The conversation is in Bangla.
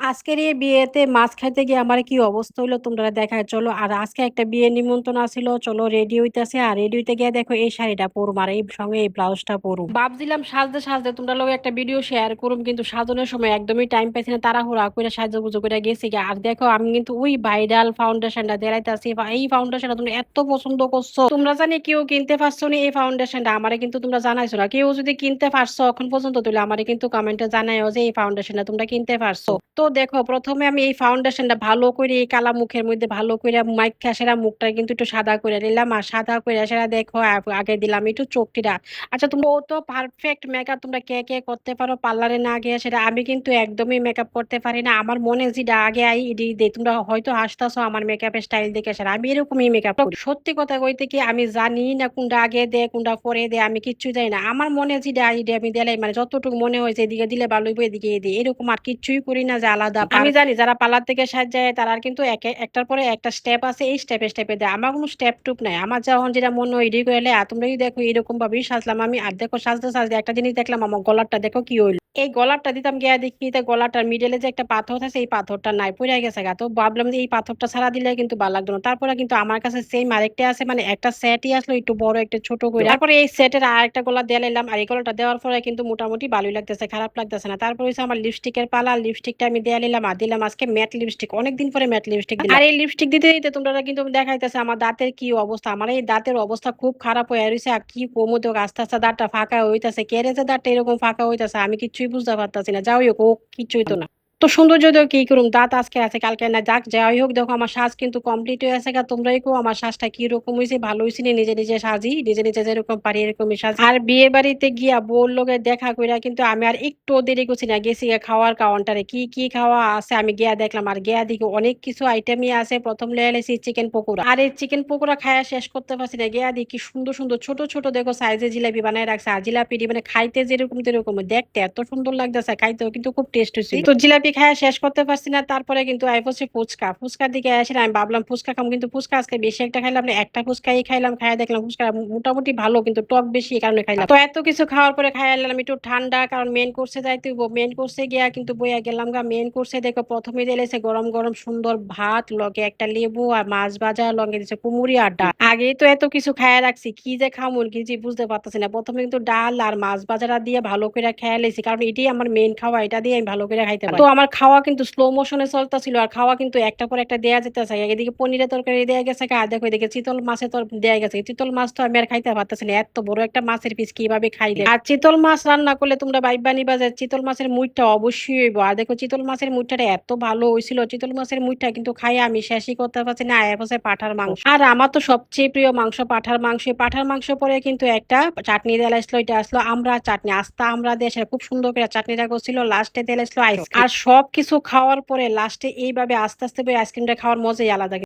আজকের এই বিয়েতে মাছ খাইতে গিয়ে আমার কি অবস্থা হইলো তোমরা দেখায় চলো। আর আজকে একটা বিয়ে নিমন্ত্রণ আছিল, চলো রেডি হইতাছে। আর রেডি হইতে গিয়ে দেখো এই শাড়িটা পরুম আর এই সঙ্গে এই ব্লাউজটা পরুম। ভাবছিলাম সাজতে সাজতে তোমরা লোক একটা ভিডিও শেয়ার করুম, কিন্তু সাজানোর সময় একদমই টাইম পাইছি না, তাড়াহুড়া করে সাজুগুজু করে গেছি গিয়ে। আর দেখো আমি কিন্তু ওই ভাইরাল ফাউন্ডেশনটা দেখাইতাছি। এই ফাউন্ডেশনটা তোমরা এত পছন্দ করছো, তোমরা জানি কেউ কিনতে পারছো না এই ফাউন্ডেশনটা, আমারে কিন্তু তোমরা জানাইছো না। কেউ যদি কিনতে পারছো এখন পর্যন্ত তুলে আমারে কিন্তু কমেন্টে জানাইও যে এই ফাউন্ডেশনটা তোমরা কিনতে পারছো। তো দেখো প্রথমে আমি এই ফাউন্ডেশনটা ভালো করে এই কালা মুখের মধ্যে ভালো করে মাইখা সেরা মুখটা কিন্তু একটু সাদা করে নিলাম। আর সাদা করে সেরা দেখো আগে দিলাম একটু চোখটিরা। আচ্ছা তোমরা ও তো পারফেক্ট মেকআপ তোমরা কে কে করতে পারো পার্লারে না গিয়ে, সেটা আমি কিন্তু একদমই মেকআপ করতে পারি না। আমার মনে যেটা আগে আই ইডি দে, তোমরা হয়তো হাসতাছো আমার মেকআপের স্টাইল দেখে, সেটা আমি এরকমই মেকআপ করি। সত্যি কথা কইতে কি আমি জানি না কোনটা আগে দে কোনটা পরে দে, আমি কিচ্ছু জানি না। আমার মনে যেটা আইডিয়া আমি দিলাই, মানে যতটুকু মনে হয়েছে এদিকে দিলে ভালো হইব এদিকে দিই, এরকম আর কিচ্ছুই করি না যে আলাদা। আমি জানি যারা পার্লার থেকে সাজায় তারা কিন্তু একটার পরে একটা স্টেপ আছে, এই স্টেপে স্টেপে দেয়। আমার কোনো স্টেপ টুপ নাই, আমার যখন যেটা মনে হয় এডিট করলে। আর তোমরা দেখো এরকম ভাবেই সাজলাম আমি। আর দেখো সাজতে সাজতে একটা জিনিস দেখলাম, আমার গলারটা দেখো কি হইলো। এই গলারটা দিতাম গিয়া দেখি গলাটার মিডলে যে একটা পাথর আছে এই পাথরটা নাই, পড়ে গেছে গা। তো ভাবলাম যে এই পাথরটা ছাড়া দিলে কিন্তু ভালো লাগতো না। তারপরে কিন্তু আমার কাছে সেম আরেকটা আছে, মানে একটা সেটই আসলো একটু বড় একটা ছোট করে। তারপরে এই সেটের আর একটা গলা দিয়ে নিলাম। আর এই গলাটা দেওয়ার পরে কিন্তু মোটামুটি ভালোই লাগতেছে, খারাপ লাগতেছে না। তারপর হচ্ছে আমার লিপস্টিকের পালা, লিপস্টিকটা আমি দিয়ে নিলাম। আর দিলাম আজকে ম্যাট লিপস্টিক, অনেকদিন পরে ম্যাট লিপস্টিক দিলাম। আর এই লিপস্টিক দিতে দিতে তোমরা কিন্তু দেখাইতেছে আমার দাঁতের কি অবস্থা। আমার এই দাঁতের অবস্থা খুব খারাপ হয়ে রয়েছে। আর কি কমো তো আস্তে আস্তে দাঁতটা ফাঁকা হইতেছে, কেড়েছে দাঁতটা এরকম ফাঁকা হইতেছে, আমি কিছুই বুঝতে পারতাছি না। যাই হোক ও কিছুই তো না। তো সৌন্দর্য তো কি করুম, দাঁত আজকে আছে কালকে না, যাক যাই হোক। দেখো আমার সাজ কিন্তু কমপ্লিট হয়ে আছে গা। তোমরাই কো আমার সাজটা কি রকম হয়েছে, ভালো হয়েছে না? নিজে নিজে সাজি, নিজে নিজে যেরকম পারি এরকমই সাজি। আর বিয়ে বাড়িতে গিয়া বউর লোকে দেখা কইরা কিন্তু আমি আর একটু দেরি করছি না, গেছি গিয়া খাওয়ার কাউন্টারে। কি কি খাওয়া আছে আমি গিয়া দেখলাম। আর গিয়া দেখি অনেক কিছু আইটেমই আছে। প্রথম লেগে এসেছি চিকেন পকোড়া। আর এই চিকেন পকোড়া খায়া শেষ করতে পারছি না, গিয়া দেখি সুন্দর সুন্দর ছোট ছোট দেখো সাইজে জিলাপি বানায় রাখছে। আর জিলাপি মানে খাইতে যেরকম তেরকম, দেখতে এত সুন্দর লাগতেছে, খাইতেও কিন্তু খুব টেস্ট হয়েছিল। তো জিলাপি খায়া শেষ করতে পারছি না, তারপরে কিন্তু আই হচ্ছে ফুচকা। ফুচকার দিকে আসলে আমি ভাবলাম ফুচকা খাম, কিন্তু ফুচকা আজকে বেশি একটা খাইলাম না, একটা ফুচকাই খাইলাম। খাইয়া দেখলাম ফুচকা মোটামুটি ভালো, কিন্তু টক বেশি এই কারণে খাইলাম। তো এত কিছু খাওয়ার পরে খাইয়া এলাম একটু ঠান্ডা, কারণ মেন কোর্সে যাইতে হইব। মেন কোর্সে গিয়া কিন্তু বইয়া গেলাম গা। মেন কোর্সে দেখো প্রথমে দিয়েছে গরম গরম সুন্দর ভাত, লগে একটা লেবু আর মাছ ভাজা, লগে দিচ্ছে কুমুরি আর ডাল। আগে তো এত কিছু খাইয়া রাখছি, কি যে খামুন কি যে বুঝতে পারতেছি না। প্রথমে কিন্তু ডাল আর মাছ ভাজাটা দিয়ে ভালো করে খেয়া লেছি, কারণ এটাই আমার মেন খাওয়া, এটা দিয়ে আমি ভালো করে খাইতে পারি। তো আমার খাওয়া কিন্তু স্লো মোশনে চলতেছিল, আর খাওয়া কিন্তু একটা পর একটা দেয়া যেতেছে। এদিকে পনিরের তরকারি দেয়া গেছে, আর দেখো এদিকে চিতল মাছের দেয়া গেছে। চিতল মাছ তো আমি আর খাইতে পারতেছি না, এত বড় একটা মাছের পিস কিভাবে খাইলে। আর চিতল মাছ রান্না করলে তোমরা বাইবানি বাজার চিতল মাছের মুইটা অবশ্যই হইব। আর দেখো চিতল মাছের মুইটাটা এত ভালো হয়েছিল, চিতল মাছের মুইটা কিন্তু খাই আমি শেষই করতে পারছি না। আর হচ্ছে পাঠার মাংস, আর আমার তো সবচেয়ে প্রিয় মাংস পাঠার মাংস। পাঠার মাংস পরে কিন্তু একটা চাটনি দেওয়া আসলো, এটা আসলো আমরা চাটনি, আস্তা আমরা দিয়ে সেটা খুব সুন্দর করে চাটনিটা করছিল। লাস্টে দেওয়া আসলো আইস। আর সবকিছু খাওয়ার পরে লাস্টে এইভাবে আস্তে আস্তে আইসক্রিমটা খাওয়ার মজাই আলাদা।